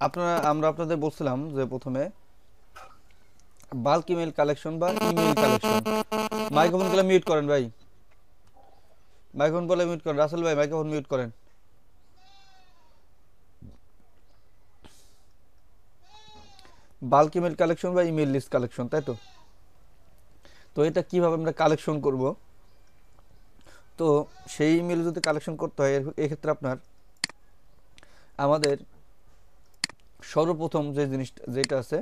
আমরা আপনাদের বলছিলাম যে প্রথমে বাল্ক ইমেল কালেকশন বা ইমেল কালেকশন। মাইক্রোফোনগুলো মিউট করেন ভাই, মাইক্রোফোন বলে মিউট করেন। রাসেল ভাই মাইক্রোফোন মিউট করেন। বাল্ক ইমেল কালেকশন বা ইমেল লিস্ট কালেকশন, তাই তো? তো এটা কিভাবে আমরা কালেকশন করব? তো সেই ইমেল যদি কালেকশন করতে হয় এক্ষেত্রে আপনার আমাদের সর্বপ্রথম যে জিনিসটা যেটা আছে,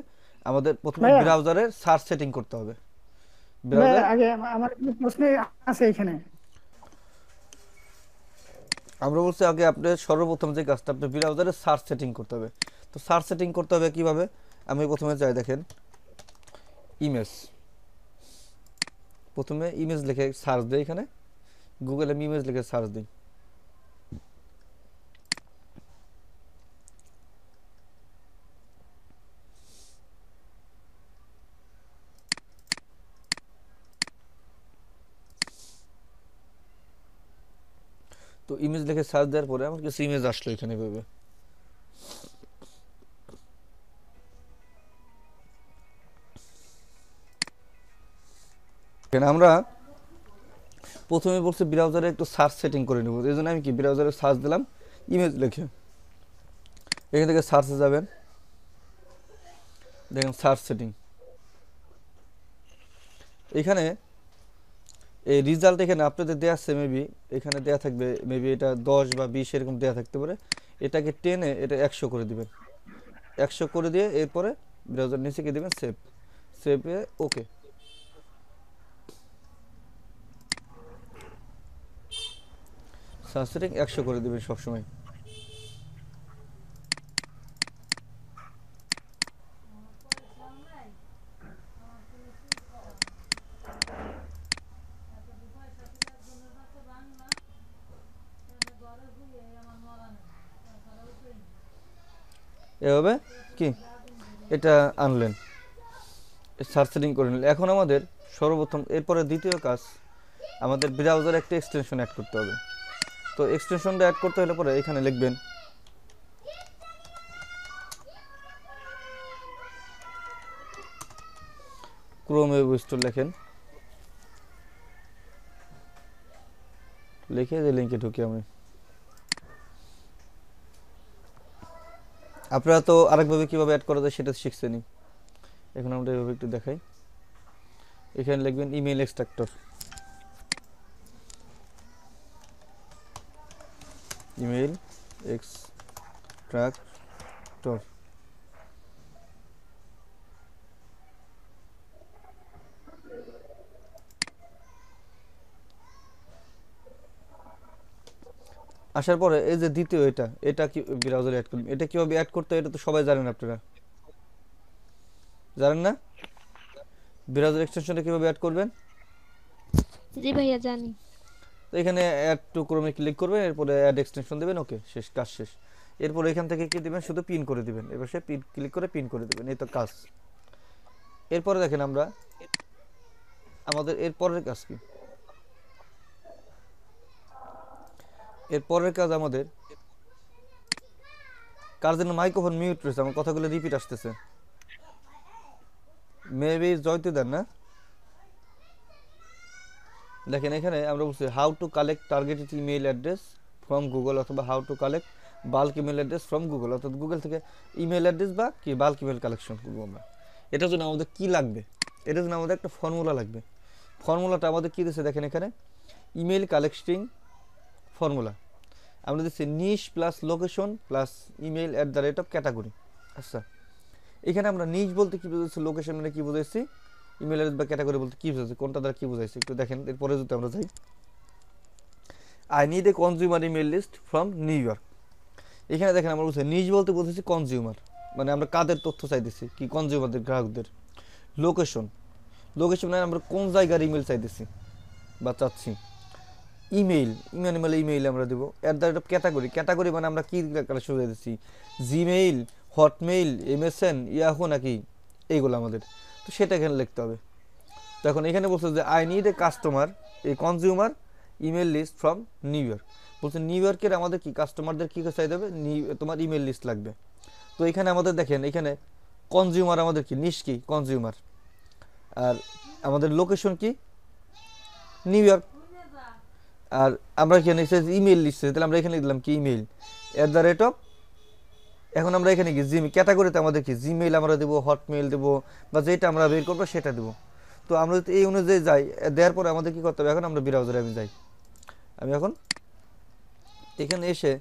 আমাদের প্রথমে ভাইয়া, ব্রাউজারের সার্চ সেটিং করতে হবে। ভাইয়া ব্রাউজার আগে আমার কিছু প্রশ্ন আছে এখানে। আমরা বলছি আগে আপনার সর্বপ্রথম যে কাজটা, আপনার ব্রাউজারে সার্চ সেটিং করতে হবে। তো সার্চ সেটিং করতে হবে কিভাবে? আমি প্রথমে যাই, দেখেন ইমেজ, প্রথমে ইমেজ লিখে সার্চ দিই। এখানে গুগলে আমি ইমেজ লিখে সার্চ দিই। তো ইমেজ লিখে সার্চ দেওয়ার পরে আমার কিছু ইমেজ আসলো এখানে এভাবে। এখানে আমরা প্রথমে বলছি ব্রাউজারে একটু সার্চ সেটিং করে নেব, এই জন্য আমি কি ব্রাউজারে সার্চ দিলাম ইমেজ লিখে। এখান থেকে সার্চে যাবেন, দেখেন সার্চ সেটিং। এখানে এই রেজাল্ট এখানে আপনাদের দেওয়া আছে, মেবি এখানে দেওয়া থাকবে, মেবি এটা 10 বা 20 এরকম দেওয়া থাকতে পারে। এটাকে টেনে এটা 100 করে দিবেন। 100 করে দিয়ে এরপরে ব্রাউজার নিচে কি দিবেন, সেভ। সেভে ওকে। সার্চ সেটিং 100 করে দিবেন সবসময়। এভাবে কি এটা আনলেন, সার্চ সেটিং করে নিলেন। এখন আমাদের সর্বপ্রথম এরপরে দ্বিতীয় কাজ, আমাদের ব্রাউজারে একটা এক্সটেনশন অ্যাড করতে হবে। তো এক্সটেনশনটা অ্যাড করতে হলে পরে এখানে লিখবেন ক্রোম ওয়েব স্টোর, লেখেন, লিখে যে লিঙ্কে ঢুকি আমি। আপনারা তো আরেকভাবে কীভাবে অ্যাড করা যায় সেটা শিখছেনি, এখন আমরা এভাবে একটু দেখাই। এখানে লিখবেন ইমেল এক্সট্রাক্টর, ইমেল এক্সট্রাক্টর। আসার পরে এই যে দ্বিতীয় এটা, এটা কি ব্রাউজারে অ্যাড করবেন। এটা কীভাবে অ্যাড করতে হয় এটা তো সবাই জানেন, আপনারা জানেন না? ব্রাউজার এক্সটেনশনটা কীভাবে অ্যাড করবেন? জি ভাইয়া জানি। তো এখানে অ্যাড টু ক্রোমে ক্লিক করবেন, এরপরে অ্যাড এক্সটেনশন দেবেন, ওকে, শেষ, কাজ শেষ। এরপর এখান থেকে কি দিবেন, শুধু পিন করে দিবেন, এবার সে পিন ক্লিক করে পিন করে দিবেন, এই তো কাজ। এরপরে দেখেন আমরা আমাদের এরপরের কাজ কি, এরপরের কাজ আমাদের, কার জন্য মাইক্রোফোন মিউট রয়েছে, আমার কথাগুলো রিপিট আসতেছে, মেবি জয়তে দেন না। দেখেন এখানে আমরা বলছি how to collect targeted email address from Google, অথবা how to collect bulk email address from Google, অর্থাৎ গুগল থেকে ইমেল অ্যাড্রেস বা কি বাল্ক ইমেল কালেকশন করবো আমরা। এটার জন্য আমাদের কি লাগবে? এটার জন্য আমাদের একটা ফর্মুলা লাগবে। ফর্মুলাটা আমাদের কী দিচ্ছে দেখেন এখানে, ইমেল কালেক্টিং ফর্মুলা। আমরা দিচ্ছি niche plus location plus email at the rate of category. আচ্ছা, এখানে আমরা নিশ বলতে কী বুঝেছি, লোকেশন মানে কী বুঝেছি, ইমেল অ্যাড্রেস বা ক্যাটাগরি বলতে কী বুঝেছি, কোনটা দ্বারা কী বুঝাইছি একটু দেখেন। এরপরে যদি আমরা যাই, I need a consumer email list from New York. এখানে দেখেন আমরা বলছি নিজ বলতে বলতেছি কনজিউমার, মানে আমরা কাদের তথ্য চাইতেছি, কি কনজিউমারদের, গ্রাহকদের। লোকেশন, লোকেশন মানে আমরা কোন জায়গার ইমেল চাইতেছি বা চাচ্ছি। ইমেইল, ইমেল মানে ইমেইল আমরা দেবো। At the rate of category, category মানে আমরা কী কালেকশন চাইতেছি, জিমেইল, হটমেইল, এমএসএন, ইয়াহু নাকি এইগুলো আমাদের। তো সেটা এখানে লিখতে হবে। তো এখন এখানে বলছে যে I need a customer, a consumer email list from New York. বলছে নিউ ইয়র্কের আমাদের কি কাস্টমারদের কী চাইতে হবে, তোমার ইমেল লিস্ট লাগবে। তো এখানে আমাদের দেখেন এখানে কনজিউমার আমাদের কি নিশ কি কনজিউমার, আর আমাদের লোকেশন কি নিউ ইয়র্ক, আর আমরা এখানে ইমেল লিখছে, তাহলে আমরা এখানে দিলাম কি ইমেল @ এখন আমরা এখানে কি জিমেল ক্যাটাগরিতে আমাদের কি জিমেইল আমরা দেবো, হটমেইল দেবো, বা যেটা আমরা বের করবো সেটা দেবো। তো আমরা যদি এই অনুযায়ী যাই, দেওয়ার পরে আমাদের কি করতে হবে, এখন আমরা ব্রাউজারে আমি যাই, আমি এখন এখানে এসে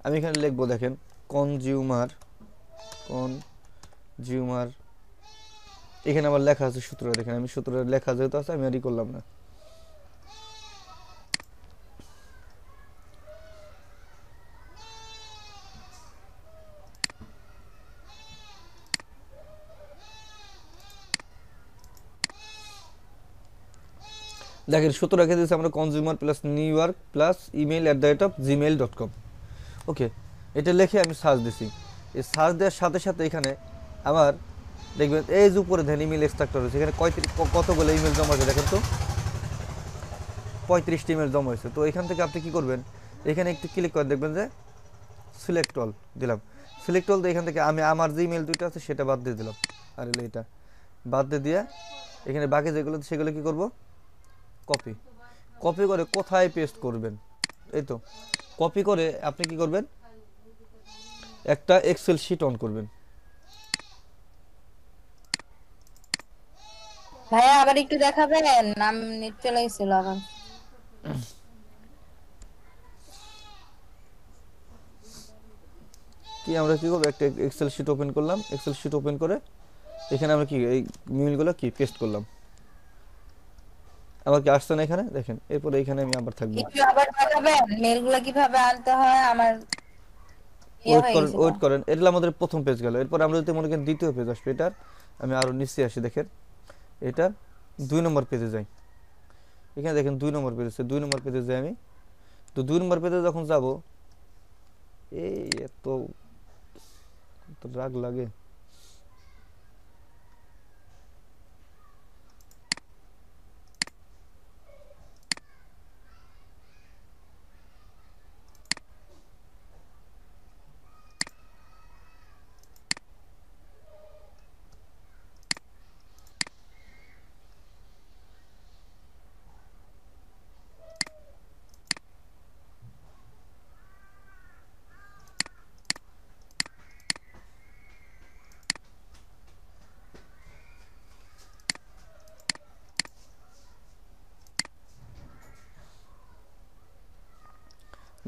আমি এখানে লিখবো দেখেন কনজিউমার, কনজিউমার, এখানে আমার লেখা আছে সূত্র, দেখেন আমি সূত্র লেখা যেহেতু আছে আমি আর করলাম না। দেখেন সূত্র রেখে দিয়েছি আমরা consumer plus new York plus email @gmail.com। ওকে, এটা লিখে আমি সার্চ দিছি। এই সার্চ দেওয়ার সাথে সাথে এখানে আমার দেখবেন এই যে উপরে ধ্যান ইমেল এক্সট্রাক্টর রয়েছে, এখানে কতগুলো ইমেল জমা হয়েছে দেখেন তো, 35টি ইমেল জমা হয়েছে। তো এখান থেকে আপনি কি করবেন, এখানে একটু ক্লিক করে দেখবেন যে সিলেক্ট অল দিলাম। সিলেক্ট অল দিয়ে এখান থেকে আমি আমার যে ইমেল দুটো আছে সেটা বাদ দিয়ে দিলাম, আর এটা বাদ দিয়ে এখানে বাকি যেগুলো সেগুলো কি করব, কপি কপি করে কোথায় পেস্ট করবেন, এই তো কপি করে আপনি কি করবেন, একটা এক্সেল শিট অন করবেন। ভাইয়া আবার একটু দেখাবেন, নাম নেট চলে গেছিল আবার। কি আমরা কি করব, একটা এক্সেল শিট ওপেন করলাম, এক্সেল শিট ওপেন করে এখানে আমরা কি এই মেইলগুলো কি পেস্ট করলাম, আবার কি আসছে না এখানে দেখেন, এরপরে এখানে আমি আবার থাকবো। একটু আবার দেখাবেন মেলগুলো কিভাবে আনতে হয়, আমার ওয়েট হয়ে করেন গেছিল। ওয়েট করেন, এটা আমাদের প্রথম পেজ গেল। এরপর আমরা যদি মনে করেন দ্বিতীয় পেজ আসবে, এটার আমি আরো নিচে আসি, দেখেন এটা 2 নম্বর পেজে যাই, এখানে দেখেন 2 নম্বর পেজ আছে, 2 নম্বর পেজে যাই আমি। তো 2 নম্বর পেজে যখন যাব, এই এত রাগ লাগে,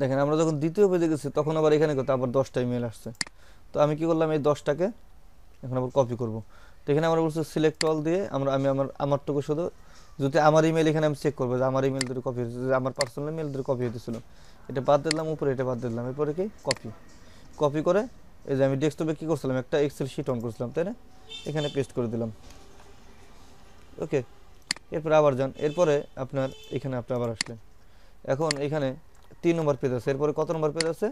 দেখেন আমরা যখন দ্বিতীয় পেজে গেছি তখন আবার এখানে কত আবার 10টা ইমেল আসছে। তো আমি কি করলাম, এই 10টাকে এখন আবার কপি করব। তো এখানে আমরা বলছি সিলেক্ট অল দিয়ে আমি আমারটুকু শুধু, যদি আমার ইমেল এখানে আমি চেক করবো যে আমার ইমেল ধরে কপি হয়েছে, আমার পার্সোনাল ইমেল ধরে কপি হতেছিল, এটা বাদ দিলাম উপরে, এটা বাদ দিলাম, এরপরে কি কপি কপি করে এই যে আমি ডেস্কটপে কি করছিলাম, একটা এক্সেল শিট অন করছিলাম, তাই না, এখানে পেস্ট করে দিলাম। ওকে, এরপরে আবার যান, এরপরে আপনার এখানে আপনি আবার আসলেন, এখন এখানে 3 নম্বর পেজ আছে, এরপরে কত নম্বর পেজ আছে,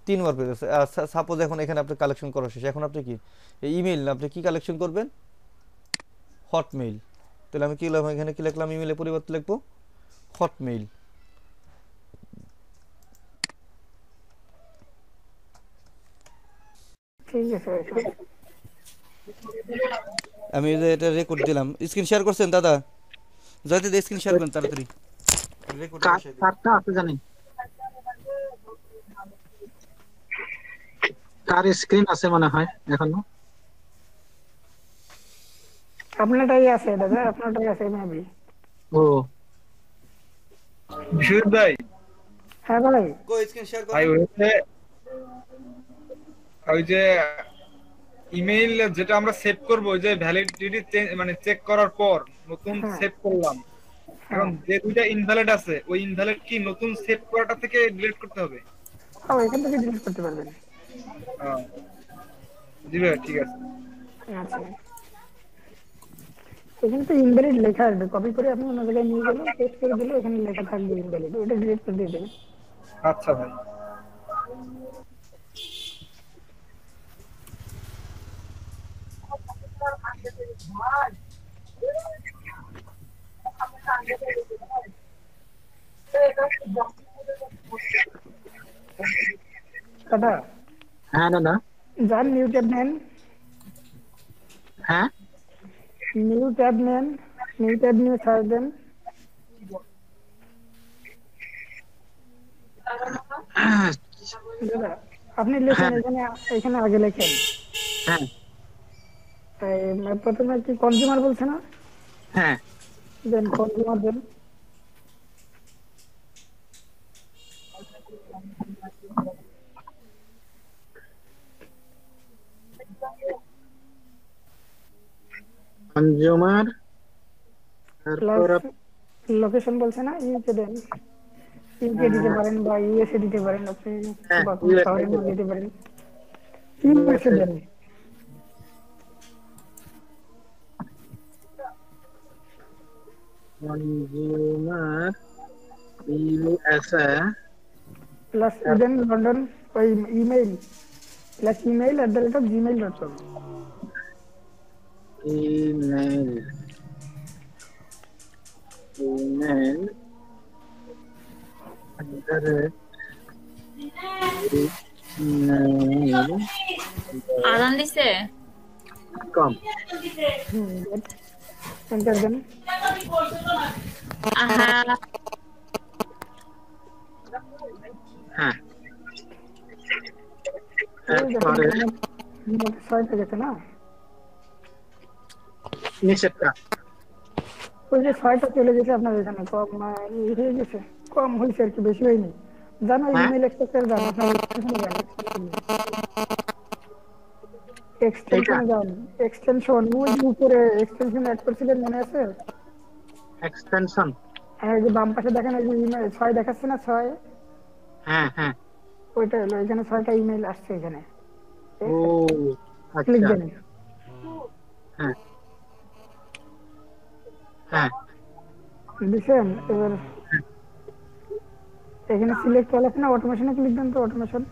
3 নম্বর পেজ আছে। আর সাপোজ এখন এখানে আপনি কালেকশন করা শেষ, এখন আপনি কি এই ইমেল আপনি কি কালেকশন করবেন, হটমেইল। তাহলে আমি কি লিখলাম, এখানে কি লিখলাম, ইমেলের পরিবর্তে লিখবো হটমেইল। ঠিক আছে ভাই। আমি এই যে এটা রেকর্ড দিলাম, স্ক্রিন শেয়ার করছেন দাদা, যাতে স্ক্রিন শেয়ার করেন তাড়াতাড়ি, রেকর্ড বসাই দিন। কারটা আছে জানি, কার স্ক্রিন আছে মনে হয় এখনো। আপনারটাই আছে দাদা, আপনারটাই আছে মেবি। ও বিশ্বজিৎ ভাই, হ্যাঁ ভাই। কো স্ক্রিন শেয়ার ভাই করেন। ওই যে ইমেইল যেটা আমরা সেভ করব, ওই যে ভ্যালিডিটি মানে চেক করার পর নতুন হ্যাঁ সেভ করলাম, এখন হ্যাঁ, যে দুইটা ইনভ্যালিড আছে ওই ইনভ্যালিড কি নতুন সেভ করাটা থেকে ডিলিট করতে হবে? এখান থেকে ডিলিট করতে পারবেন। আহ, জি ভাই, ঠিক আছে। আচ্ছা, এখানে তো ইনভ্যালিড লেখা আসবে, কপি করে আপনি অন্য জায়গায় নিয়ে গেলে পেস্ট করে দিলে এখানে লেখা থাকবে ইনভ্যালিড, ওটা ডিলিট করে দিয়ে দেবেন। আচ্ছা ভাই। দাদা হ্যাঁ দাদা, যান নিউ ট্যাব নেন, হ্যাঁ নিউ ট্যাব নেন, নিউ ট্যাব নিয়ে সার্চ দেন। দাদা আপনি লেখেন হ্যাঁ এখানে, এখানে আগে লেখেন হ্যাঁ প্রথমে কি কনজিউমার বলছে না, হ্যাঁ দেন কনজিউমার দেন। কনজিউমার, প্লাস তারপর লোকেশন বলছে না, ইউকে দেন। ইউকে দিতে পারেন বা ইউএসএ দিতে পারেন, আপনি হ্যাঁ বা কোনো ইউএসএ শহরের নাম দিতে পারেন। ইউএসএ ইউএসএ দেন। কনজিউমার ইউএসএ প্লাস দেন লন্ডন, ওই email plus email @gmail.com। Email email email আদান দিছে কম। এন্টার দেন। আহা হ্যাঁ এই দেখেন তারপরে মোট 6টা গেছে না, নিচেরটা ওই যে 6টা চলে গেছে আপনার এখানে, কম ই হয়ে গেছে, কম হয়েছে আর কি, বেশি হয়নি। জানো হ্যাঁ ইমেল এক্সটেনশন জানো, আপনার এক্সটেনশনে যান, এইটা এক্সটেনশনে যান, এক্সটেনশন ওই যে উপরে এক্সটেনশন অ্যাড করছিলেন মনে আছে? এক্সটেনশন। আর এই যে বাম পাশে দেখেন এই যে ইমেল 6 দেখাচ্ছে না, 6, হ্যাঁ হ্যাঁ ওইটা হলো এখানে 6টা ইমেল আসছে এখানে, ও ক্লিক আচ্ছা দেন। হ্যাঁ হ্যাঁ দিছেন, এবার এখানে সিলেক্ট অল আছে না, অটোমেশনে ক্লিক দেন তো, অটোমেশন।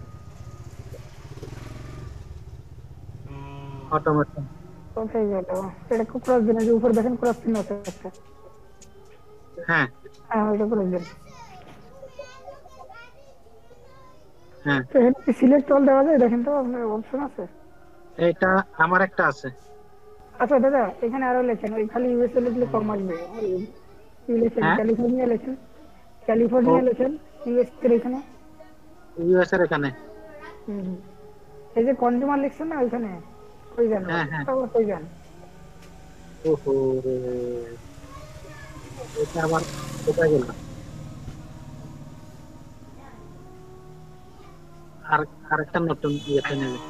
অটোমেশন। কোথায় গেল এটা? খুব ক্রস দেন, এই যে উপরে দেখেন ক্রস চিহ্ন আছে একটা, হ্যাঁ হ্যাঁ ওইটা ক্রস দেন। হ্যাঁ তো এখানে সিলেক্ট অল দেওয়া যায়, দেখেন তো আপনার অপশন আছে। এটা আমার একটা আছে। আচ্ছা দাদা এখানে আরো লেখেন, ওই খালি ইউএসএ লিখলে কম আসবে। ওই কি লেখেন, হ্যাঁ ক্যালিফোর্নিয়া লেখেন, ও ক্যালিফোর্নিয়া লেখেন ইউএসএ এখানে। ইউএস এর এখানে। হুম হুম। এই যে কনজিউমার লিখছেন না ওইখানে, কই যান হ্যাঁ হ্যাঁ কই যান? ওহো রে, এটা আবার কোথায় গেল? আর আরেকটা নতুন ইয়েতে নেবে।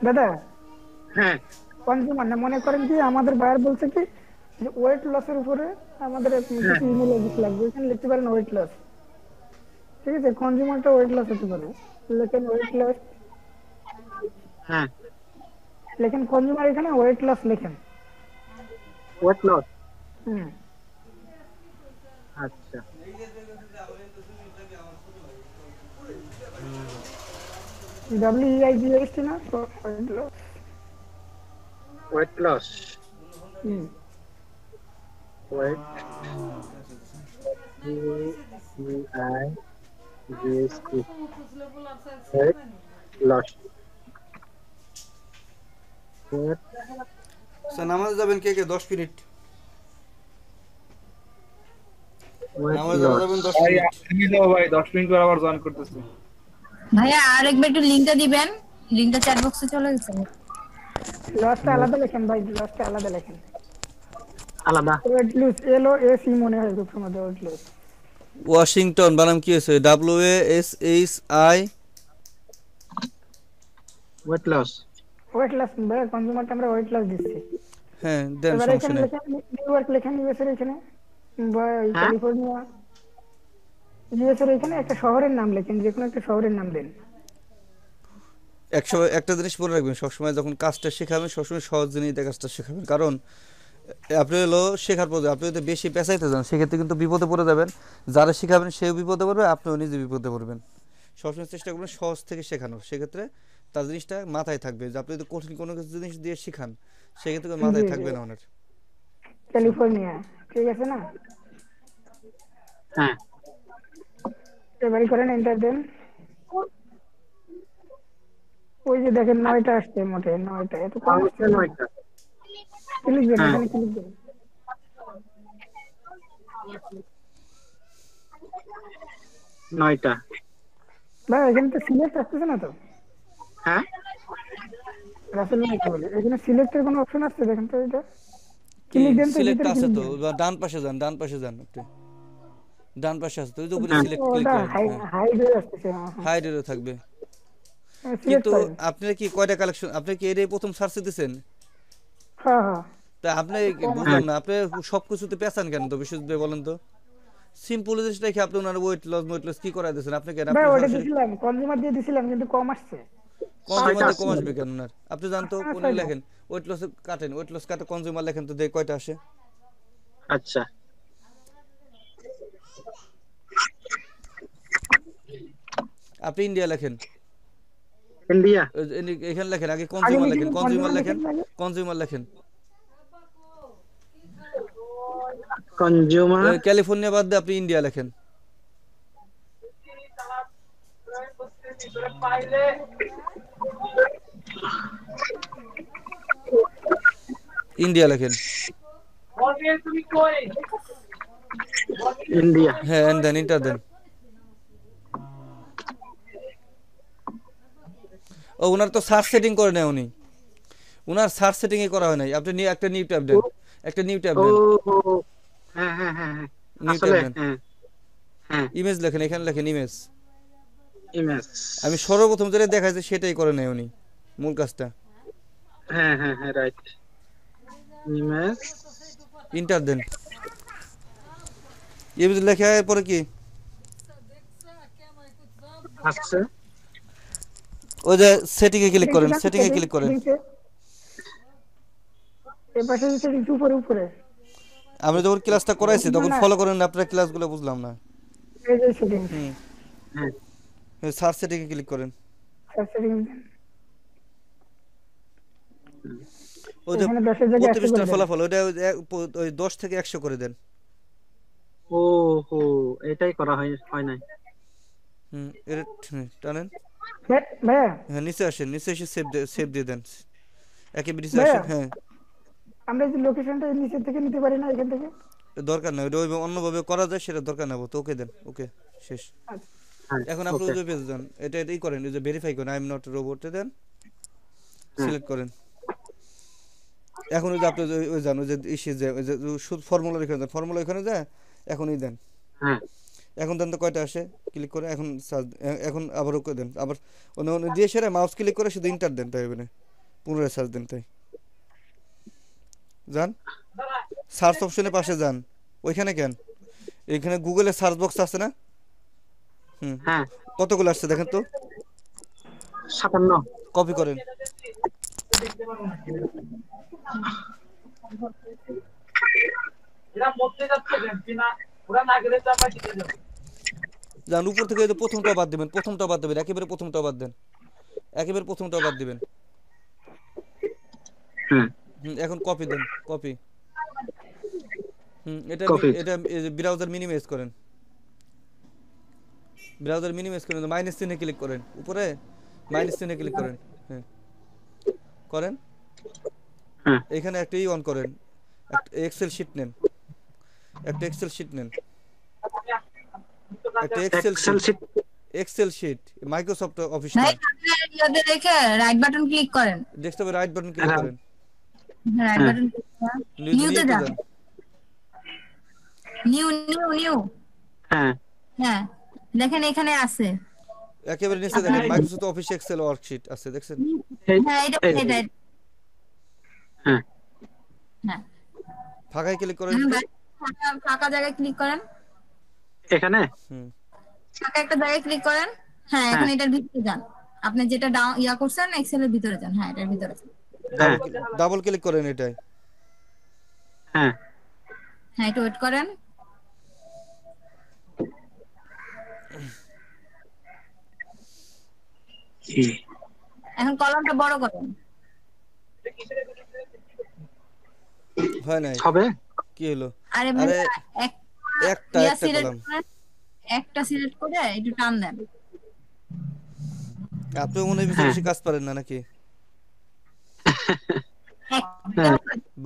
দাদা হ্যাঁ কনজিউমার না, মনে করেন কি আমাদের বায়ার বলছে কি যে ওয়েট লসের উপরে আমাদের হ্যাঁ কিছু ইমেল অ্যাড্রেস লাগবে, এখানে লিখতে পারেন ওয়েট লস। ঠিক আছে, কনজিউমারটা ওয়েট লস হতে পারে, লেখেন ওয়েট লস, হ্যাঁ লেখেন কনজিউমার, এখানে ওয়েট লস লেখেন। Weight loss. হুম। আচ্ছা WEIGHT না, weight loss. Weight loss. Hmm. Weight I GST weight loss. Sir নামাজে যাবেন কে কে? 10 মিনিট ওয়েট নামাজে লস। যাবেন 10 ভাই মিনিট। তুমি যাও ভাই, 10 মিনিট পর আবার জয়েন করতেছি। ভাইয়া আরেকবার একটু লিংকটা দিবেন, লিংকটা চ্যাট বক্সে চলে গেছে। লসটা আলাদা লেখেন ভাই, লসটা আলাদা লেখেন। আলাদা। ওয়েট লুজ, LOSE মনে হয় খুব সময় ওয়েট লুজ। ওয়াশিংটন বানাম কি হয়েছে? WASHI weight loss. Weight loss ভাই, কনজিউমারটা আমরা ওয়েট লস দিচ্ছি। হ্যাঁ দেন, এবার সমস্যা এখানে নেই। লেখেন নিউ ইয়র্ক, লেখেন ইউএস এর এখানে, বা হ্যাঁ ক্যালিফোর্নিয়া। ইউএস এর এখানে একটা শহরের নাম লেখেন, যে কোনো একটা শহরের নাম দেন। একটা জিনিস মনে রাখবেন, সবসময় যখন কাজটা শেখাবেন সবসময় সহজ জিনিস দিয়ে কাজটা শেখাবেন, কারণ আপনি হলো শেখার পর আপনি যদি বেশি পেঁচাইতে যান সেক্ষেত্রে কিন্তু বিপদে পড়ে যাবেন, যারা শেখাবেন সেও বিপদে পড়বে, আপনিও নিজে বিপদে পড়বেন। সবসময় চেষ্টা করবেন সহজ থেকে শেখানোর, সেক্ষেত্রে তার জিনিসটা মাথায় থাকবে। যে আপনি যদি কঠিন কোনো কিছু জিনিস দিয়ে শেখান সেক্ষেত্রে জি মাথায় জি থাকবে না ওনার। ক্যালিফোর্নিয়া, ঠিক আছে না? হ্যাঁ এবারে করেন, এন্টার দেন। ওই যে দেখেন 9টা আসছে, মোটে 9টা, এত কম আসছে হচ্ছে কেন? 9টা। ক্লিক দেন, হ্যাঁ এখানে ক্লিক দেন। 9টা। ভাই এখানে তো সিলেক্ট আসতেছে না তো। হ্যাঁ রাসেল ভাই কি বলে, এখানে সিলেক্টের কোনো অপশন আসছে দেখেন তো, এটা ক্লিক দেন তো, সিলেক্ট ভিতরে আছে ক্লিক তো, দেন। এবার ডান পাশে যান, ডান পাশে যান একটু, ডান পাশে আছে তো, ওই যে উপরে হ্যাঁ সিলেক্ট ক্লিক ওটা করেন, হাই হ্যাঁ হাইড হয়ে আসতেছে। হ্যাঁ হ্যাঁ, হাইডেরও থাকবে। সিলেক্ট কিন্তু করেন। আপনি কি কয়টা কালেকশন, আপনি কি এটাই প্রথম সার্চে দিচ্ছেন? হ্যাঁ হ্যাঁ, তা আপনি কম বুঝলাম হ্যাঁ না, আপনি সব কিছুতে পেঁচান কেন তো, বিশুদ্ধ ভাই বলেন তো। সিম্পল জিনিস রেখে আপনি ওনার ওয়েট লস কি করাই দিয়েছেন? আপনি কেন, ভাই আপনি ওটা সরাসরি দিছিলাম, কনজিউমার দিয়ে দিছিলাম, কিন্তু কম আসছে। কনজিউমার 6টা দিয়ে কম আসছে। আসবে কেন ওনার? আপনি জানতো হ্যাঁ, কোনে 6টা। লেখেন, ওয়েট লস কাটেন, ওয়েট লস কাটে কনজিউমার লেখেন তো, দেখে কয়টা আসে। আচ্ছা আপনি ইন্ডিয়া লেখেন, ইন্ডিয়া। এখানে লেখেন আগে আগে কনজিউমার লেখেন, লিখেন, কনজিউমার কনজিউমার লেখেন, লিখেন আগে। কনজিউমার লেখেন। কনজিউমার। ক্যালিফোর্নিয়া বাদ দিয়ে আপনি ইন্ডিয়া লেখেন। ইন্ডিয়া লেখেন, ইন্ডিয়া। হ্যাঁ এন্ড দেন ইন্টার দেন। ও ওনার তো সার্চ সেটিং করে নেয় উনি, ওনার সার্চ সেটিং এ করা হয় নাই। আপনি একটা নিউ ট্যাব দেন, একটা নিউ ট্যাব ও দেন, হ্যাঁ হ্যাঁ হ্যাঁ হ্যাঁ নিউ ট্যাব আসলে দেন। হ্যাঁ হ্যাঁ ইমেজ লেখেন, এখানে লেখেন ইমেজ। ইমেজ। আমি সর্বপ্রথম যেটা দেখাইছে সেটাই করে নেয় উনি, মূল কাজটা। হ্যাঁ হ্যাঁ হ্যাঁ রাইট। ইমেজ। ইন্টার দেন, ইমেজ লেখা পরে কি আসছে। ওই যে সেটিং এ ক্লিক করেন, সেটিংস, সেটিং এ ক্লিক করেন। সেটিংসে এর পাশে সেটিংস উপরে উপরে, আমরা যখন ক্লাসটা করাইছি তখন না ফলো করেন না, আপনার ক্লাসগুলো বুঝলাম না। এই যে সেটিংস, হুম, হ্যাঁ সার্চ সেটিং এ ক্লিক করেন। সেটিংস ওই যে এখানে 10-এর জায়গায় 100 করে 32টার দেন। ফলাফল ওটা ওই 10 থেকে 100 করে দেন। ও হো এটাই করা হয় হয় নাই। এর টানেন, ভাইয়া হ্যাঁ নিচে আসেন, নিচে এসে সেভ দিয়ে দেন, একেবারে নিচে ভাইয়া, আসেন। হ্যাঁ আমরা এই যে লোকেশনটা নিচে থেকে নিতে পারি না, এখান থেকে? দরকার নাই, ওটা ওইভাবে অন্যভাবে করা যায়, সেটা দরকার নেবো তো। ওকে দেন, ওকে শেষ। আচ্ছা, হ্যাঁ এখন আপনি ওকে। ওই পেজ দেন, এটা এটাই করেন, ওই যে ভেরিফাই করেন, আই এম নট রোবটে দেন, হ্যাঁ সিলেক্ট করেন। এখন ওই যে আপনি ওই যান, ওই যে ইসে যে ওই যে ফর্মুলা এখানে দেন, ফর্মুলা এখানে যায়, এখনই দেন। হ্যাঁ এখন দেন তো কয়টা আসে, ক্লিক করে এখন সার্চ, এখন আবার ওকে দেন, আবার অন্য অন্য দিয়ে সেরে মাউস ক্লিক করে শুধু ইন্টার দেন, তাই হবে পুনরায় সার্চ দেন। তাই যান, সার্চ অপশনের পাশে যান, ওইখানে কেন, এখানে গুগলের সার্চ বক্স আছে না? হ্যাঁ কতগুলো আসছে দেখেন তো, 57। কপি করেন। যান উপর থেকে প্রথমটা বাদ দিবেন, প্রথমটা বাদ দিবেন, একেবারে প্রথমটা বাদ দেন, একেবারে প্রথমটা বাদ দিবেন। হ্যাঁ এখন কপি দেন, কপি। এটা কপি। এটা ব্রাউজার মিনিমাইজ করেন, ব্রাউজার মিনিমাইজ করেন, মাইনাস চিহ্নে ক্লিক করেন, উপরে মাইনাস চিহ্নে ক্লিক করেন। হ্যাঁ করেন, হ্যাঁ এখানে একটা অন করেন, একটা এক্সেল শিট নেন, একটা এক্সেল শিট নেন, একটা Excel Excel sheet, sheet. Excel sheet Microsoft Office ভাই নেন। আপনার ইয়াতে রেখে রাইট বাটন ক্লিক করেন। ডেস্কটপে রাইট বাটন ক্লিক হ্যাঁ। করেন, রাইট হ্যাঁ। বাটন ক্লিক করেন, নিউতে নিউতে যান, যান, নিউ নিউ নিউ। হ্যাঁ হ্যাঁ দেখেন এখানে আছে। একেবারে নিচে দেখেন মাইক্রোসফট অফিস এক্সেল ওয়ার্কশিট আছে, দেখছেন? হ্যাঁ এটা এই- এটা হ্যাঁ হ্যাঁ। ফাঁকায় ক্লিক করেন এখন তো। বাকি ফাঁকা জায়গায় ক্লিক করেন, এখানে হুম, ফাঁকা একটা জায়গায় ক্লিক করেন। হ্যাঁ এখন হ্যাঁ। এটার ভিতরে যান, আপনি যেটা ইয়া করছেন এক্সেলের ভিতরে যান। হ্যাঁ এটার ভিতরে যান। হ্যাঁ ডাবল ক্লিক করেন এটাই। হ্যাঁ হ্যাঁ একটু ওয়েট করেন। এখন কলমটা বড় করেন। হয় নাই, হবে। কি হলো? আরে আরে ভাইয়া একটা ইয়া একটা সিলেক্ট কলাম। করে, একটা সিলেক্ট করে একটু টান দেন। আপনি মনে হয় বেশি হ্যাঁ বেশি কাজ পারেন না নাকি? একটা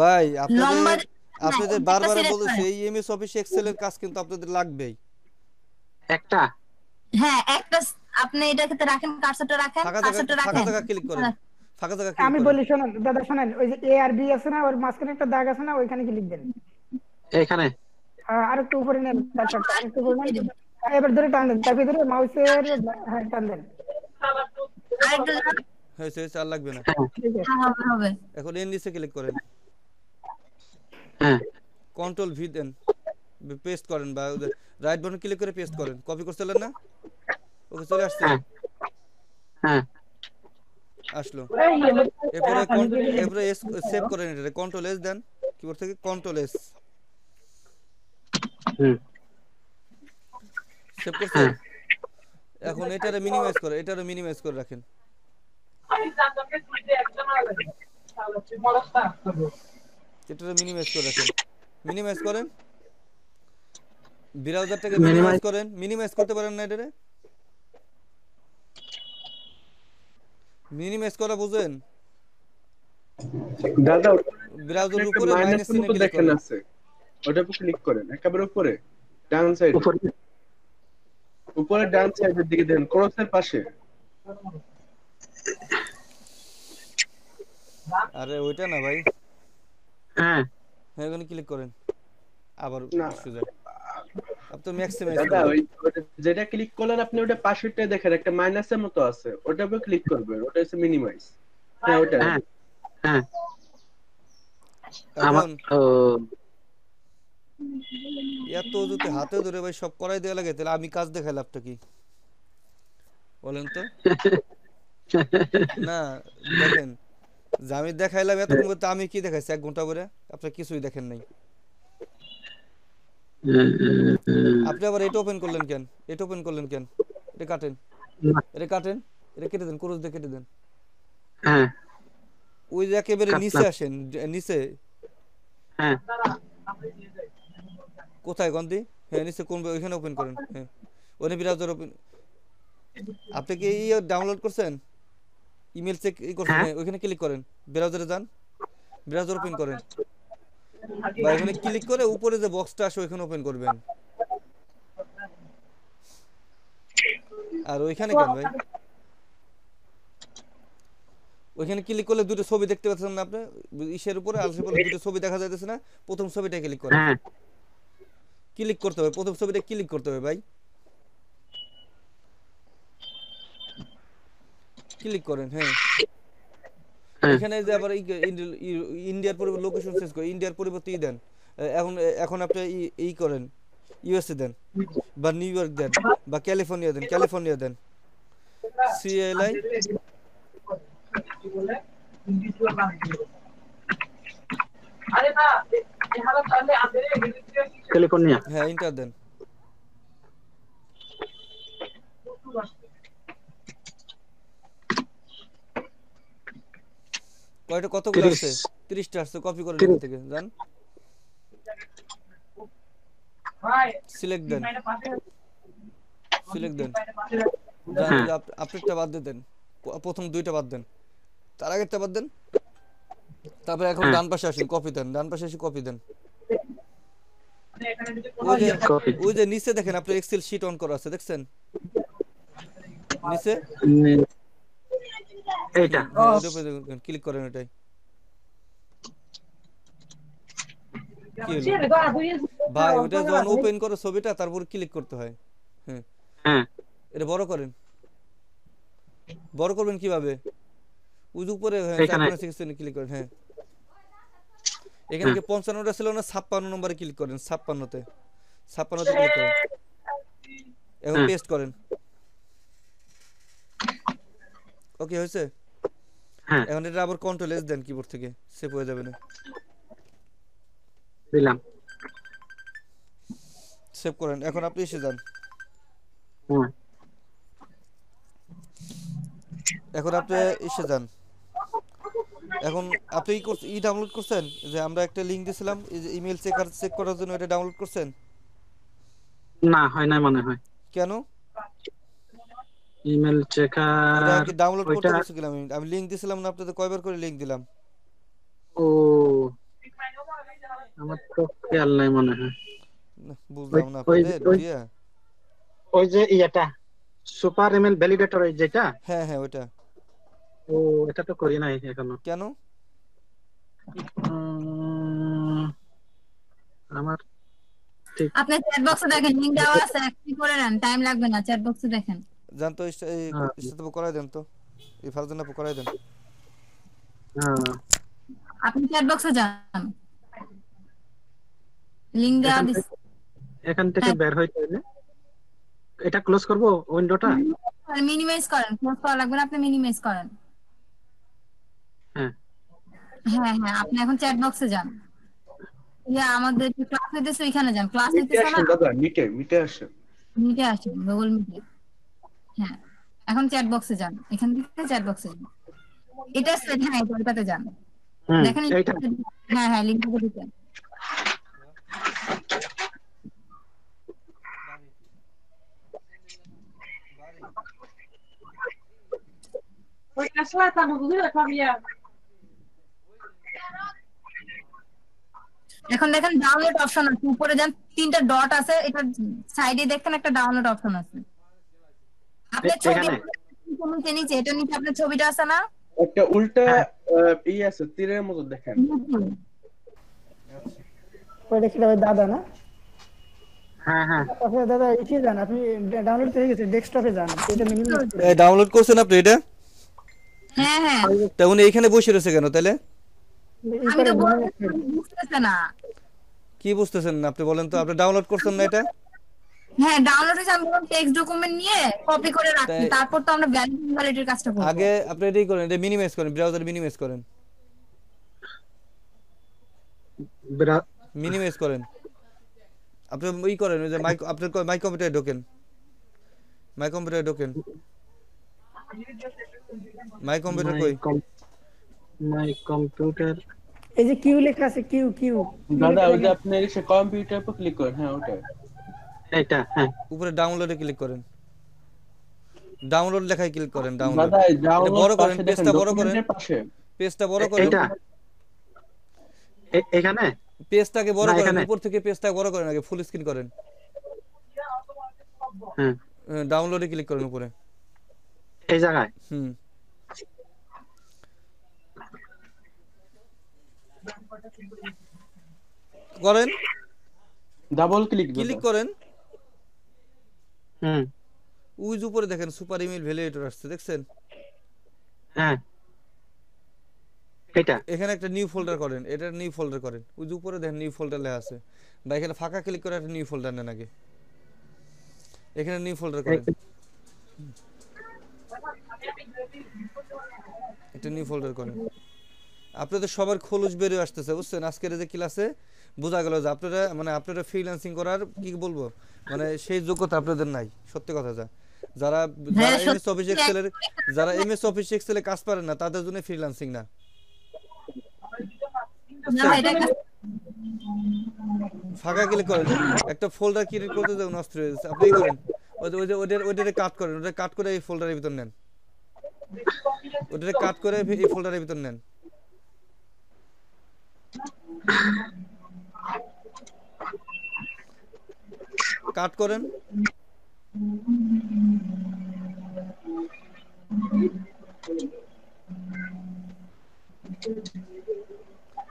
ভাই আপনাদের লম্বা না, আপনাদের একটা বারবার সিলেক্ট বলতেছি করেন। এই এমএস অফিস এক্সেল এর কাজ কিন্তু আপনাদের লাগবেই। একটা হ্যাঁ, একটা আপনি এটাকে রাখেন, কার্সরটা রাখেন, কার্সরটা ফাঁকা রাখেন। জায়গা ক্লিক করেন, ফাঁকা জায়গা ক্লিক আমি করেন। বলি শোনেন দাদা, শোনেন, ওই যে এ আর বি আছে না, ওর মাঝখানে একটা দাগ আছে না, ওইখানে কি লিখবেন? এখানে আর একটু উপরে নেন কার্সরটা, আর একটু উপরে নেন। এবার ধরে টান দেন, তারপরে ধরে মাউসের, হ্যাঁ টান দেন। আরেকটু হয়েছে হয়েছে, আর লাগবে না। হ্যাঁ ঠিক আছে। হবে হবে। এখন এর নিচে ক্লিক করেন, হ্যাঁ কন্ট্রোল ভি দেন, পেস্ট করেন বা রাইট বাটন ক্লিক করে পেস্ট করেন। কপি করছিলেন না? ওকে, চলে আসছে, হ্যাঁ হ্যাঁ আসলো। এরপরে এরপরে সেভ করেন, এটা কন্ট্রোল এস দেন, কিবোর্ড থেকে কন্ট্রোল এস। হুম সেভ করছেন? এখন এটারে মিনিমাইজ করে, এটারে মিনিমাইজ করে রাখেন। এটারে মিনিমাইজ করে রাখেন, মিনিমাইজ করেন। ব্রাউজারটাকে মিনিমাইজ মিনিমাইজ করেন। মিনিমাইজ করতে পারেন না এটারে? মিনিমাইজ করা বুঝেন? দাদা আপনি ব্রাউজারের একটা উপরে মাইনাস মাইনাসের চিহ্নে মতো ক্লিক দেখেন করেন। আছে, ওটার উপর ক্লিক করেন, একেবারে উপরে ডান সাইড, উপরে উপরে ডান সাইডের দিকে দেন, ক্রসের পাশে। আরে ওইটা না ভাই, হ্যাঁ হ্যাঁ ওখানে ক্লিক করেন, আবার না সোজা। আপনি ম্যাক্সিমাইজ দাদা, করেন। ওটা যেটা ক্লিক করলেন আপনি, ওটা পাশেরটা দেখেন একটা মাইনাসের মতো আছে, ওটার উপর ক্লিক করবেন, ওটা হচ্ছে মিনিমাইজ। হ্যাঁ ওটা। হ্যাঁ হ্যাঁ আমার এখন ও এত যদি হাতে ধরে ভাই সব করাই দেওয়া লাগে, তাহলে আমি কাজ দেখাই লাভটা কি বলেন তো? না, দেখেন, যে আমি দেখাইলাম এতক্ষণ করতে, আমি কি দেখাইছি 1 ঘন্টা করে? আপনি কিছুই দেখেন নাই। আপনি আবার এটা ওপেন করলেন কেন? এটা ওপেন করলেন কেন? এটা কাটেন, এটা কাটেন, এটা কেটে দেন, ক্রস দিয়ে কেটে দেন। হ্যাঁ ওই যে একেবারে নিচে কাটলাম আসেন, নিচে হ্যাঁ কোথায় গন্দি? হ্যাঁ নিচে কোন, ওইখানে ওপেন করেন। হ্যাঁ ওখানে ব্রাউজার ওপেন। আপনি কি ডাউনলোড করছেন? ইমেল চেক করছেন? হ্যাঁ হ্যাঁ ওইখানে ক্লিক করেন, ব্রাউজারে যান, ব্রাউজার ওপেন করেন, বা এখানে ক্লিক করে উপরে যে বক্সটা আসে ওইখানে ওপেন করবেন। আর ওইখানে কেন ভাই? ওইখানে ক্লিক করলে দুটো ছবি দেখতে পাচ্ছেন না আপনি? ইসের উপরে আলসে বলে দুটো ছবি দেখা যাইতেছে না? প্রথম ছবিটা ক্লিক করেন, হ্যাঁ ক্লিক করতে হবে, প্রথম ছবিটা ক্লিক করতে হবে ভাই, ক্লিক করেন। হ্যাঁ হ্যাঁ এখানে যে আবার ইন্ডিয়ার পরিবর্তে লোকেশন চেঞ্জ করে, ইন্ডিয়ার পরিবর্তে দেন। এখন এখন আপনি করেন, ইউএসএ দেন, বা নিউ ইয়র্ক দেন, বা ক্যালিফোর্নিয়া দেন, ক্যালিফোর্নিয়া দেন, সিএলআই। ক্যালিফোর্নিয়া হ্যাঁ ইন্টার দেন। কয়টা, কতগুলো 30 আসছে? 30টা আসছে। কপি করেন 30 এখান থেকে, যান, সিলেক্ট দেন, সিলেক্ট দেন, যান, হ্যাঁ আপডেটটা বাদ দিয়ে দেন, প্রথম 2টা বাদ দেন, তার আগেরটা বাদ দেন। তারপরে এখন হ্যাঁ ডান পাশে আসেন, কপি দেন, ডান পাশে এসে কপি দেন। ওই যে কপি ওই যে নিচে দেখেন আপনার এক্সেল শিট অন করা আছে, দেখছেন নিচে? এইটা হ্যাঁ ওটার উপরে ক্লিক করেন, এটাই। কি হলো ভাই? ওটা যখন ওপেন করো ছবিটা, তারপর ক্লিক করতে হয়। হ্যাঁ হ্যাঁ এটা বড় করেন। বড় করবেন কিভাবে? ওই যে উপরে, হ্যাঁ এখানে 4 ক্লিক করেন। হ্যাঁ এখানে কি 55টা ছিল না? 56 নম্বরে ক্লিক করেন, 56তে, 56তে ক্লিক করেন, এখন হ্যাঁ পেস্ট করেন। ওকে হয়েছে? হ্যাঁ এখন এটা আবার কন্ট্রোল এস দেন কিবোর্ড থেকে, সেভ হয়ে যাবে না? দিলাম সেভ করেন। এখন আপনি এসে যান, হ্যাঁ এখন আপনি এসে যান, এখন আপনি ডাউনলোড করছেন, যে আমরা একটা লিংক দিছিলাম এই যে ইমেল চেক করার জন্য, এটা ডাউনলোড করছেন? না, হয় না মনে হয়। কেন? ইমেল এটা চেকার কি ডাউনলোড করতে ওইটা। বলছি কিনা? আমি লিংক দিছিলাম না আপনাদের, কয়বার করে লিংক দিলাম? ও, আমার তো খেয়াল নাই মনে হয়। না, ওই বুঝলাম না ওই আপনাদের ওই দিয়া। ওই যে ইয়েটা, সুপার ইমেল ভ্যালিডেটর, ওই যেটা। হ্যাঁ হ্যাঁ ওইটা। ও, এটা তো করি নাই এখনো। কেন? উম, আমার ঠিক। আপনি চ্যাট বক্সে দেখেন, লিংক দেওয়া আছে, ক্লিক করে নেন, টাইম লাগবে না, চ্যাট বক্সে দেখেন। জান তো হ্যাঁ, ইস্তাতে করাই দেন তো, এই ফারজানা করাই দেন। হ্যাঁ। আপনি চ্যাট বক্সে যান, লিংক দেওয়া এখান দিস। থেকে এখান থেকে হ্যাঁ, বের হইতে হইলে এটা ক্লোজ করব, উইন্ডোটা। মিনিমাইজ করেন, ক্লোজ করা লাগবে না, আপনি মিনিমাইজ করেন। হ্যাঁ, হ্যাঁ হ্যাঁ, আপনি এখন চ্যাট বক্সে যান। আমাদের যে ক্লাস হইতেছে ওইখানে যান, ক্লাস মিটে হইতেছে না, আসেন দাদা, মিটে আসেন। মিটে আসেন, গুগল মিটে। হ্যাঁ, এখন চ্যাট বক্সে যান, এখান থেকে চ্যাট বক্সে যান। এটা সেট, হ্যাঁ ওইটাতে যান, দেখেন এইটা। হ্যাঁ হ্যাঁ, লিংকটা দিতেন। এখন দেখেন ডাউনলোড অপশন আছে, উপরে যান, 3টা ডট আছে, এটা সাইডে দেখেন একটা ডাউনলোড অপশন আছে। আপনার ছবি এখানে নিচে নিচে, এটা নিচে আপনার ছবিটা আছে না? একটা উল্টা হ্যাঁ। আছে, তীরের মতো দেখেন। ওইটা কি ওই দাদা না? হ্যাঁ, হ্যাঁ। তারপরে দাদা ইসে যান, আপনি ডাউনলোড হয়ে গেছে, ডেস্কটপে যান, এটা মিনিমাইজ করে এই ডাউনলোড করছেন আপনি এটা? হ্যাঁ হ্যাঁ, তা উনি এইখানে বসে রয়েছে কেন তাহলে? ই আমি করে তো minimize করে। বুঝতেছে না। কি বুঝতেছেন না আপনি? বলেন তো, আপনি ডাউনলোড করছেন না এটা? হ্যাঁ, ডাউনলোড হয়েছে, আমি বললাম টেক্সট ডকুমেন্ট নিয়ে কপি করে রাখছি, তাই- তারপর তো আমরা ভ্যালিডিটির কাজটা করব। আগে আপনি এটাই করেন, এটা মিনিমাইজ করেন, ব্রাউজার মিনিমাইজ করেন, মিনিমাইজ করেন। আপনি করেন, ওই যে আপনার মাই কম্পিউটারে ঢোকেন, মাই কম্পিউটারে ঢোকেন। মাই কম্পিউটার কই? My computer. এই যে কিউ লেখা আছে, কিউ কিউ দাদা ওই যে আপনি এসে কম্পিউটার পর ক্লিক করেন, হ্যাঁ ওটা। এইটা, হ্যাঁ। উপরে ডাউনলোডে ক্লিক করেন, ডাউনলোড লেখায় ক্লিক করেন, ডাউনলোড। দাদা এটা ডাউনলোড বড় করেন, পাশে দেখেন, পেজটা বড় করেন, ডকুমেন্টের পাশে। পেজটা বড় করেন, এইটা এখানে। পেজটাকে বড় না, করেন, এখানে। উপর থেকে পেজটা বড় করেন, আগে ফুল স্ক্রিন করেন। হ্যাঁ, ডাউনলোডে ক্লিক করেন উপরে। এই জায়গায়। হুম, করেন, ডাবল ক্লিক ক্লিক করেন। হুম, ওই যে উপরে দেখেন সুপার ইমেল ভ্যালিডেটর আসছে, দেখছেন? হ্যাঁ, এটা। এখানে একটা নিউ ফোল্ডার করেন, এটা নিউ ফোল্ডার করেন, ওই যে উপরে দেখেন নিউ ফোল্ডার লেখা আছে, বা এখানে ফাঁকা ক্লিক করে একটা নিউ ফোল্ডার নেন আগে, এখানে নিউ ফোল্ডার করেন, এটা নিউ ফোল্ডার করেন। আপনাদের সবার খোলস বেরিয়ে আসতেছে, বুঝছেন? আজকের এই যে ক্লাসে বোঝা গেল যে আপনারা ফ্রিল্যান্সিং করার কি বলবো, মানে সেই যোগ্যতা আপনাদের নাই, সত্যি কথা। যারা হ্যাঁ, এমএস অফিস এক্সেলের কাজ পারেন না, তাদের জন্য ফ্রিল্যান্সিং না। না ভাই, এটা ফাঁকা ক্লিক করেন, একটা ফোল্ডার ক্রিয়েট করতে যাবেন, নষ্ট হয়ে যাচ্ছে, আপনি করেন ওইটারে কাট করেন, ওটা কাট করে এই ফোল্ডারের ভিতর নেন, ওটারে কাট করে এই ফোল্ডারের ভিতর নেন। কাট করেন,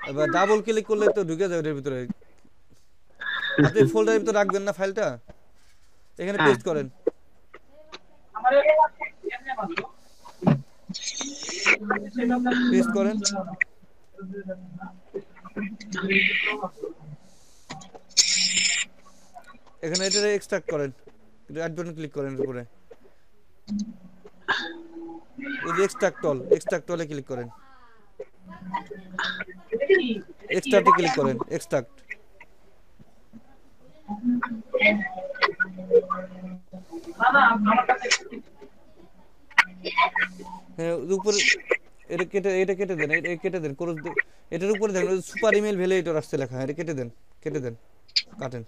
এবার ডাবল ক্লিক করলে তো ঢুকে যাবে এর ভিতরে। আপনি ফোল্ডারের ভিতর রাখবেন না ফাইলটা, এখানে পেস্ট করেন, পেস্ট করেন, এখানে এটা এক্সট্রাক্ট করেন, অ্যাড বাটন ক্লিক করেন উপরে, ওই যে এক্সট্রাক্ট অলে ক্লিক করেন, এক্সট্রাক্টে ক্লিক করেন, এক্সট্রাক্ট। হ্যাঁ, উপরে এটা কেটে দেন, এটা কেটে দেন, ক্রস এটার উপরে দেখেন সুপার ইমেল ভ্যালিডেটর আসছে লেখা, এটা কেটে দেন, কেটে দেন, কাটেন।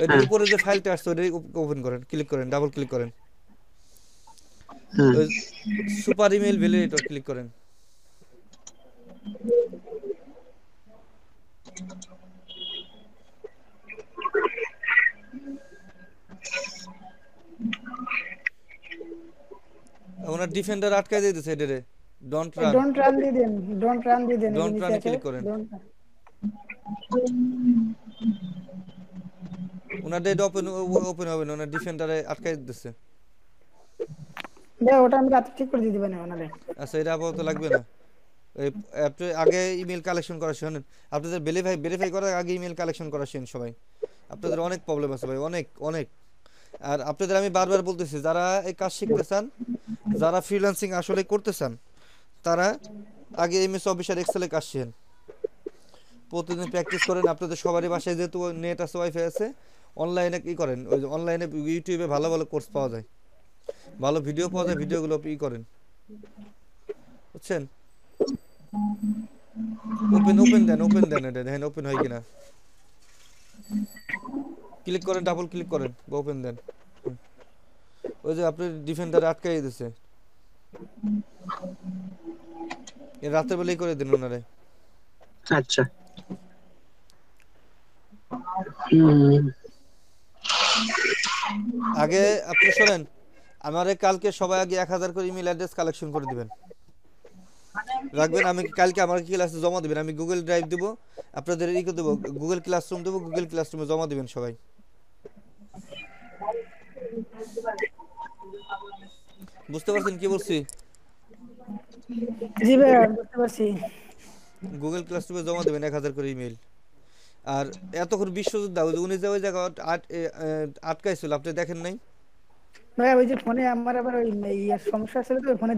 এটার হ্যাঁ উপরে যে ফাইলটা আসছে ওটা ওপেন করেন, ক্লিক করেন, ডাবল ক্লিক করেন, হ্যাঁ ওই সুপার ইমেল ভ্যালিডেটর ক্লিক করেন। ওনার ডিফেন্ডার আটকায় দিয়ে দিছে এটারে, ডোন্ট রান, ডোন্ট রান দিয়ে দেন, ডোন্ট রান দিয়ে দেন, এই যে ডোন্ট নিচে রানে আছে ক্লিক করেন। ডোন্ট। ওনার ডেট ওপেন ওপেন হবে না, ওনার ডিফেন্ডারে আটকায় দিতেছে। ভাই ওটা আমি রাতে ঠিক করে দিয়ে দিবেন ওনারে। আচ্ছা এটা আপাতত লাগবে না। এই আপনি আগে ইমেল কালেকশন করা শোনেন, আপনাদের ভেরিফাই করার আগে ইমেল কালেকশন করা শিখেন সবাই। আপনাদের অনেক প্রবলেম আছে ভাই, অনেক অনেক। আর আপনাদের আমি বারবার বলতেছি, যারা এই কাজ শিখতে চান, যারা ফ্রিল্যান্সিং আসলে করতে চান, তারা আগে এমএস অফিস আর এক্সেলে কাজ শিখেন, প্রতিদিন প্র্যাকটিস করেন। আপনাদের সবারই বাসায় যেহেতু নেট আছে, ওয়াইফাই আছে, অনলাইনে কি করেন, ওই অনলাইনে ইউটিউবে ভালো ভালো কোর্স পাওয়া যায়, ভালো ভিডিও পাওয়া যায়, ভিডিওগুলো করেন, বুঝছেন? ওপেন দেন, এটা দেখেন ওপেন হয় কিনা, ক্লিক করেন, ডাবল ক্লিক করেন, ওপেন দেন। ওই যে আপনার ডিফেন্ডার আটকাই দিতেছে, রাতের বেলায় করে দিন ওনারে। আচ্ছা হুম আগে আপনি শোনেন, আমারে কালকে সবাই আগে 1000 করে ইমেল অ্যাড্রেস কালেকশন করে দিবেন, রাখবেন। আমি কালকে আমার ক্লাসে জমা দিবেন, আমি গুগল ড্রাইভ দিব, আপনাদের দেবো, গুগল ক্লাসরুম দেবো, গুগল ক্লাসরুমে জমা দিবেন সবাই। বুঝতে পারছেন কি বলছি? জি ভাই বুঝতে পারছি। গুগল ক্লাসরুমে জমা দেবেন 1000 করে ইমেল। আর এতক্ষণ বিশ্বযুদ্ধ উনি যে ওই জায়গা আটকাইছিল, আপনি দেখেন নাই? ভাই ওই যে ফোনে আমার আবার ওই সমস্যা ছিল তো, ফোনে